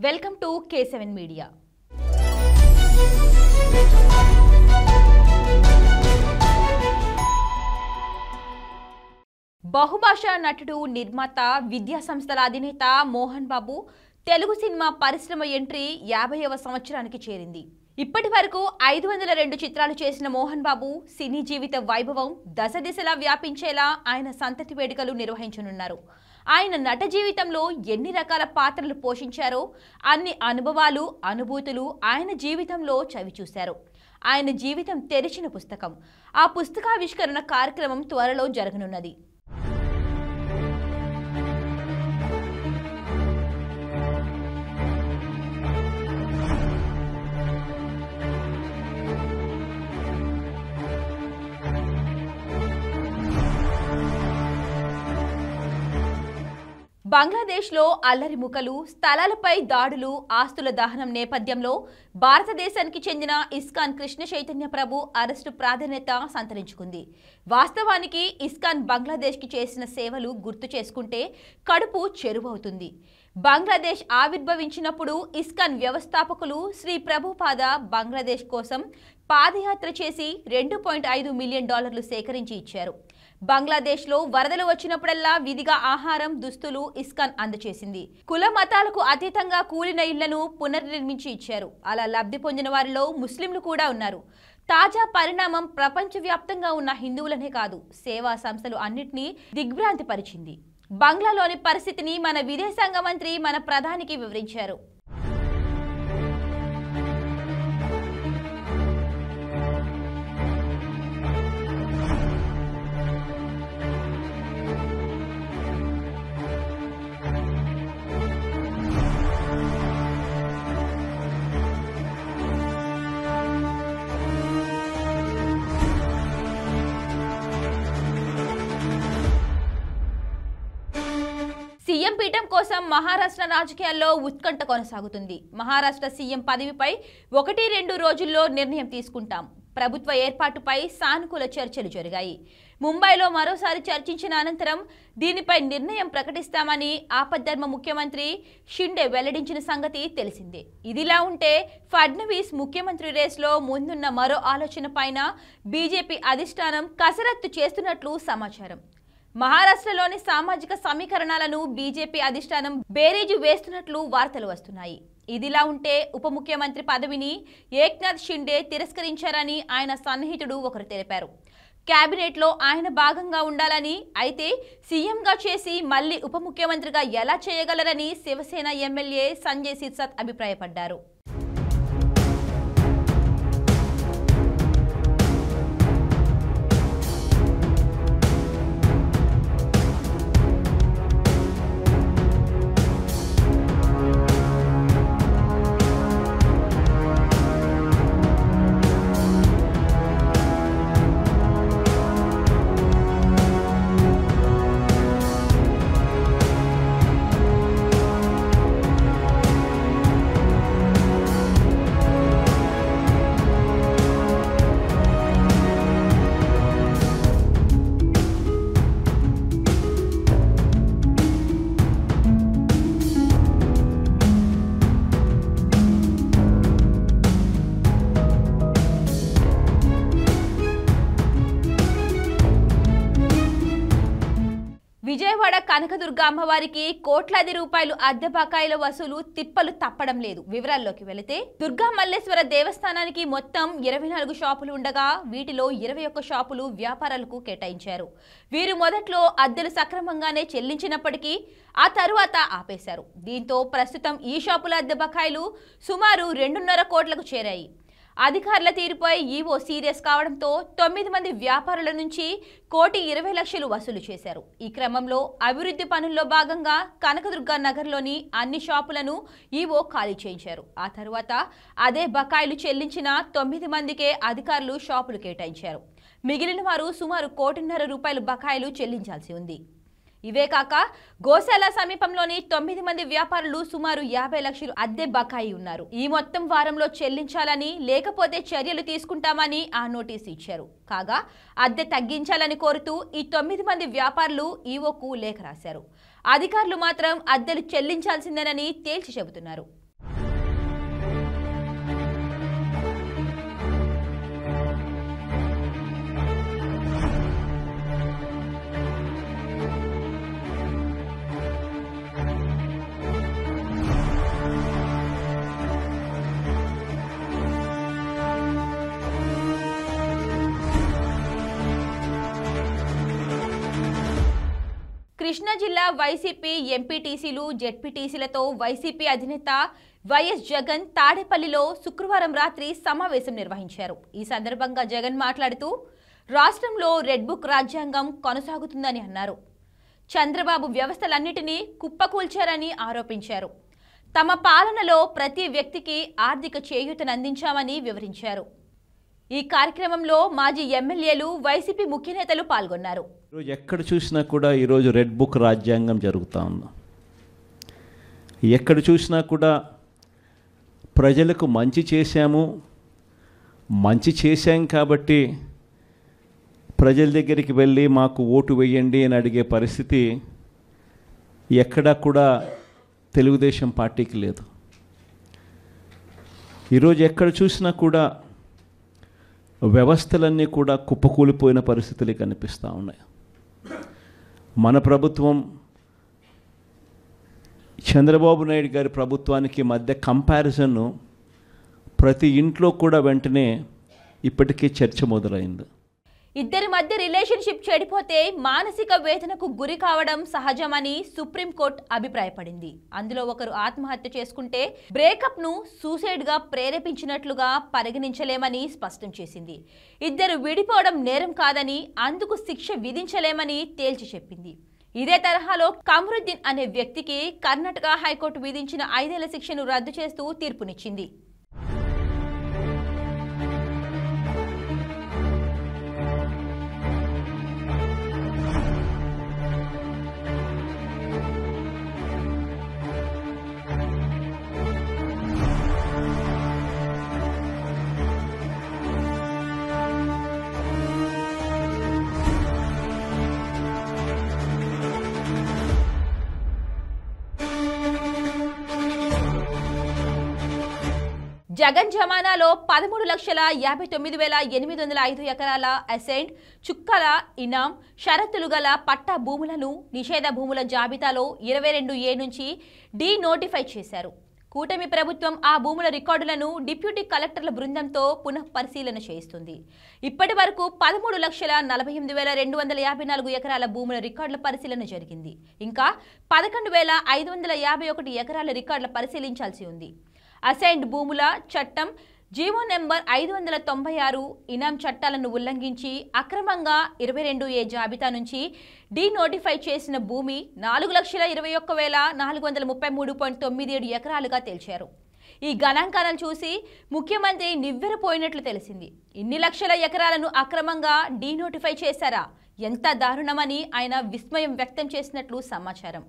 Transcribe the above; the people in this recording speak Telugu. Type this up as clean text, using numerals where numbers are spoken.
Welcome to K7 media. బహుభాషా నటుడు, నిర్మాత, విద్యా సంస్థల అధినేత మోహన్ బాబు తెలుగు సినిమా పరిశ్రమ ఎంట్రీ 50వ సంవత్సరానికి చేరింది. ఇప్పటి వరకు 502 చిత్రాలు చేసిన మోహన్ బాబు సినీ జీవిత వైభవం దశ దిశలా వ్యాపించేలా ఆయన సంతతి వేడుకలు నిర్వహించనున్నారు. ఆయన నట జీవితంలో ఎన్ని రకాల పాత్రలు పోషించారో అన్ని అనుభవాలు, అనుభూతులు ఆయన జీవితంలో చవిచూశారు. ఆయన జీవితం తెరిచిన పుస్తకం. ఆ పుస్తకావిష్కరణ కార్యక్రమం త్వరలో జరగనున్నది. బంగ్లాదేశ్లో అల్లరి ముఖలు, స్థలాలపై దాడులు, ఆస్తుల దహనం నేపథ్యంలో భారతదేశానికి చెందిన ఇస్కాన్ కృష్ణ చైతన్య ప్రభు అరెస్టు ప్రాధాన్యత సంతరించుకుంది. వాస్తవానికి ఇస్కాన్ బంగ్లాదేశ్కి చేసిన సేవలు గుర్తు చేసుకుంటే కడుపు చెరువవుతుంది. బంగ్లాదేశ్ ఆవిర్భవించినప్పుడు ఇస్కాన్ వ్యవస్థాపకులు శ్రీ ప్రభుపాద బంగ్లాదేశ్ కోసం పాదయాత్ర చేసి $2.5 మిలియన్ సేకరించి ఇచ్చారు. బంగ్లాదేశ్లో వరదలు వచ్చినప్పుడల్లా విధిగా ఆహారం, దుస్తులు ఇస్కాన్ అందచేసింది. కుల మతాలకు అతీతంగా కూలిన ఇళ్లను పునర్నిర్మించి ఇచ్చారు. అలా లబ్ధి పొందిన వారిలో ముస్లింలు కూడా ఉన్నారు. తాజా పరిణామం ప్రపంచవ్యాప్తంగా ఉన్న హిందువులనే కాదు, సేవా సంస్థలు అన్నింటినీ దిగ్భ్రాంతి పరిచింది. బంగ్లాలోని పరిస్థితిని మన విదేశాంగ మంత్రి మన ప్రధానికి వివరించారు. సీఎం పీఠం కోసం మహారాష్ట్ర రాజకీయాల్లో ఉత్కంఠ కొనసాగుతుంది. మహారాష్ట్ర సీఎం పదవిపై 1-2 రోజుల్లో నిర్ణయం తీసుకుంటాం. ప్రభుత్వ ఏర్పాటుపై సానుకూల చర్చలు జరిగాయి. ముంబైలో మరోసారి చర్చించిన అనంతరం దీనిపై నిర్ణయం ప్రకటిస్తామని ఆపద్ధర్మ ముఖ్యమంత్రి షిండే వెల్లడించిన సంగతి తెలిసిందే. ఇదిలా ఉంటే ఫడ్నవీస్ ముఖ్యమంత్రి రేస్లో ముందున్న మరో ఆలోచన పైన బీజేపీ అధిష్టానం కసరత్తు చేస్తున్నట్లు సమాచారం. మహారాష్ట్రలోని సామాజిక సమీకరణాలను బీజేపీ అధిష్టానం బేరీజు వేస్తున్నట్లు వార్తలు వస్తున్నాయి. ఇదిలా ఉంటే ఉప ముఖ్యమంత్రి పదవిని ఏక్నాథ్ షిండే తిరస్కరించారని ఆయన సన్నిహితుడు ఒకరు తెలిపారు. కేబినెట్లో ఆయన భాగంగా ఉండాలని, అయితే సీఎంగా చేసి మళ్లీ ఉప ముఖ్యమంత్రిగా ఎలా చేయగలరని శివసేన ఎమ్మెల్యే సంజయ్ సిర్సత్ అభిప్రాయపడ్డారు. విజయవాడ కనకదుర్గ అమ్మవారికి కోట్లాది రూపాయలు అద్దె బకాయిల వసూలు తిప్పలు తప్పడం లేదు. వివరాల్లోకి వెళితే దుర్గా మల్లేశ్వర దేవస్థానానికి మొత్తం 24 షాపులు ఉండగా వీటిలో 21 షాపులు వ్యాపారాలకు కేటాయించారు. వీరు మొదట్లో అద్దెలు సక్రమంగానే చెల్లించినప్పటికీ ఆ తరువాత ఆపేశారు. దీంతో ప్రస్తుతం ఈ షాపుల అద్దె బకాయిలు సుమారు 2.5 కోట్లకు చేరాయి. అధికారుల తీరుపై ఈవో సీరియస్ కావడంతో 9 మంది వ్యాపారుల నుంచి ₹1,20,00,000 వసూలు చేశారు. ఈ క్రమంలో అభివృద్ధి పనుల్లో భాగంగా కనకదుర్గ నగర్లోని అన్ని షాపులను ఈవో ఖాళీ చేయించారు. ఆ తర్వాత అదే బకాయిలు చెల్లించిన 9 మందికే అధికారులు షాపులు కేటాయించారు. మిగిలిన వారు సుమారు ₹1,50,00,000 బకాయిలు చెల్లించాల్సి ఉంది. ఇవే కాక గోశాల సమీపంలోని 9 మంది వ్యాపారులు సుమారు 50 లక్షలు అద్దె బకాయి ఉన్నారు. ఈ మొత్తం వారంలో చెల్లించాలని, లేకపోతే చర్యలు తీసుకుంటామని ఆ నోటీసు ఇచ్చారు. కాగా అద్దె తగ్గించాలని కోరుతూ ఈ 9 మంది వ్యాపారులు ఈవోకు లేఖ రాశారు. అధికారులు మాత్రం అద్దెలు చెల్లించాల్సిందేనని తేల్చి చెబుతున్నారు. కృష్ణా జిల్లా వైసీపీ ఎంపీటీసీలు జెడ్పీటీసీలతో వైసీపీ అధినేత వైఎస్ జగన్ తాడేపల్లిలో శుక్రవారం రాత్రి సమావేశం నిర్వహించారు. ఈ సందర్భంగా జగన్ మాట్లాడుతూ రాష్ట్రంలో రెడ్ బుక్ రాజ్యాంగం కొనసాగుతుందని అన్నారు. చంద్రబాబు వ్యవస్థలన్నిటినీ కుప్పకూల్చారని ఆరోపించారు. తమ పాలనలో ప్రతి వ్యక్తికి ఆర్థిక చేయూతను అందించామని వివరించారు. ఈ కార్యక్రమంలో మాజీ ఎమ్మెల్యేలు వైసీపీ ముఖ్య నేతలు పాల్గొన్నారు. ఎక్కడ చూసినా కూడా ఈరోజు రెడ్ బుక్ రాజ్యాంగం జరుగుతూ ఉంది. ఎక్కడ చూసినా కూడా ప్రజలకు మంచి చేశాం కాబట్టి ప్రజల దగ్గరికి వెళ్ళి మాకు ఓటు వేయండి అని అడిగే పరిస్థితి ఎక్కడా కూడా తెలుగుదేశం పార్టీకి లేదు. ఈరోజు ఎక్కడ చూసినా కూడా వ్యవస్థలన్నీ కూడా కుప్పకూలిపోయిన పరిస్థితులు కనిపిస్తూ ఉన్నాయి. మన ప్రభుత్వం చంద్రబాబు నాయుడు గారి ప్రభుత్వానికి మధ్య కంపారిజన్ ప్రతి ఇంట్లో కూడా వెంటనే ఇప్పటికే చర్చ మొదలైంది. ఇద్దరి మధ్య రిలేషన్షిప్ చెడిపోతే మానసిక వేదనకు గురి కావడం సహజమని సుప్రీంకోర్టు అభిప్రాయపడింది. అందులో ఒకరు ఆత్మహత్య చేసుకుంటే బ్రేకప్ ను సూసైడ్ గా ప్రేరేపించినట్లుగా పరిగణించలేమని స్పష్టం చేసింది. ఇద్దరు విడిపోవడం నేరం కాదని, అందుకు శిక్ష విధించలేమని తేల్చి చెప్పింది. ఇదే తరహాలో కమరుద్దీన్ అనే వ్యక్తికి కర్ణాటక హైకోర్టు విధించిన 5 ఏళ్ల శిక్షను రద్దు చేస్తూ తీర్పునిచ్చింది. జగన్ జమానాలో 13,59,805 ఎకరాల అసైన్డ్ చుక్కల ఇనాం షరతులు గల పట్టా భూములను నిషేధ భూముల జాబితాలో 22A నుంచి నోటిఫై చేశారు. కూటమి ప్రభుత్వం ఆ భూముల రికార్డులను డిప్యూటీ కలెక్టర్ల బృందంతో పునః పరిశీలన చేయిస్తుంది. ఇప్పటి వరకు 13,48,254 ఎకరాల భూముల రికార్డుల పరిశీలన జరిగింది. ఇంకా 11,551 ఎకరాల రికార్డుల పరిశీలించాల్సి ఉంది. అసైన్డ్ భూముల చట్టం జీవో నెంబర్ 596 ఇనాం చట్టాలను ఉల్లంఘించి అక్రమంగా 22A జాబితా నుంచి నోటిఫై చేసిన భూమి 4,21,433.97 ఎకరాలుగా తేల్చారు. ఈ గణాంకాలను చూసి ముఖ్యమంత్రి నివ్వెరపోయినట్లు తెలిసింది. ఇన్ని లక్షల ఎకరాలను అక్రమంగా నోటిఫై చేశారా, ఎంత దారుణమని ఆయన విస్మయం వ్యక్తం చేసినట్లు సమాచారం.